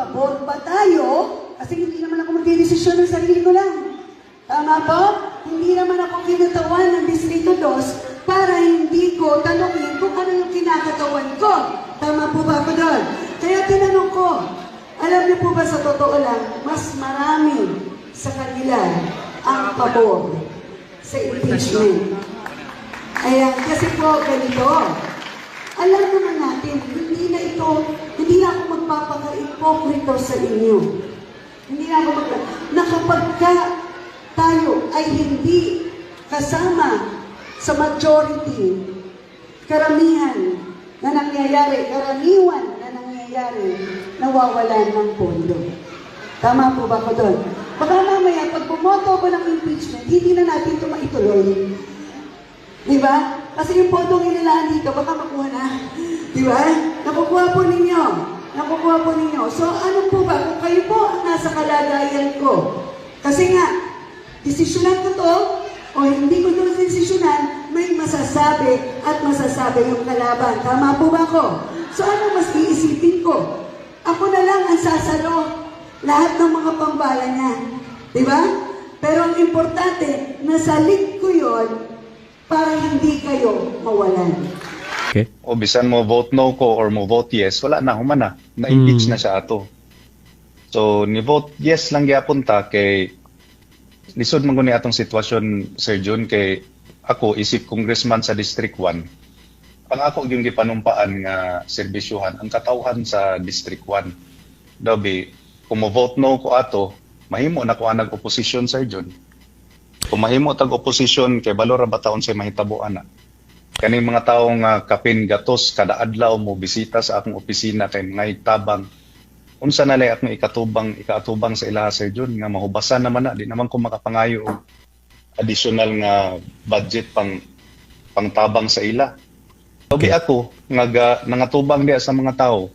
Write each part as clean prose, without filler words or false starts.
pabor ba tayo? Kasi hindi naman ako magdidesisyon ng sarili ko lang. Tama po? Hindi naman ako kinatawan ng Distrito 2 para hindi ko tanongin kung ano yung kinakatawan ko. Tama po ba ako doon? Kaya tinanong ko, alam niyo po ba sa totoo lang, mas marami sa kanila ang pabor sa impeachment. Ayan, kasi po ganito, alam naman natin, hindi na ako magpapaka-ipokrito sa inyo. Hindi na ako na kapag tayo ay hindi kasama sa majority, karamihan na nangyayari, karaniwan na nangyayari, nawawalan ng pondo. Tama po ba ko doon? Baka mamaya, pag bumoto ko ng impeachment, hindi na natin ito maituloy. Di ba? Kasi yung podong inilaan dito, baka makuha na. Di ba? Nakukuha po ninyo. Nakukuha po ninyo. So, ano po ba? Kung kayo po ang nasa kalagayan ko, kasi nga, desisyonan ko to, o hindi ko ito desisyonan, may masasabi at masasabi yung kalaban. Tama po ba ko? So, ano mas iisipin ko? Ako na lang ang sasalo lahat ng mga pambala niya. Di ba? Pero ang importante, nasalig ko yon para hindi kayo mawalan. Okay. O bisan mo vote no ko or mo vote yes, wala na, humana. Na-impeach na siya ato. So, ni vote yes lang gyapon ta kay lisod man guni atong sitwasyon, Sir Jun, kay ako isip congressman sa District 1. Pang ako yung gipanumpaan nga serbisyuhan ang katawhan sa District 1. Dabi, kung mo vote no ko ato, mahimo na ko anag opposition, Sir Jun. Kung mahimo tag opposition kay balora ba taon sa mahitabuan na. Kaning mga tawo nga kapin gatos kada adlaw mo bisita sa akong opisina kay mga tabang. Unsa na lay akong ikaatubang sa ilaha, Sir Jun, nga mahubasan naman na, di naman ko makapangayo og additional nga budget pangtabang sa ila. Sabi ako nga nangatubang diya sa mga tao,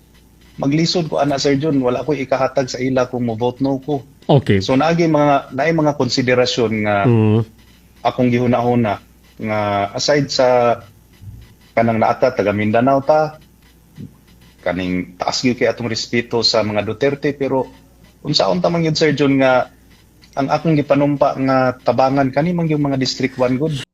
maglisod ko ana, Sir Jun, wala ko ikahatag sa ila kung mo vote no ko. Okay. So naay mga konsiderasyon nga akong gihuna-huna nga aside sa kanang naata taga Mindanao ta, kaning taas gyud kay atong respeto sa mga Duterte, pero unsaon ta man gyud, Sir Jun, nga ang akong gipanumpa nga tabangan kani man yung mga District 1 good.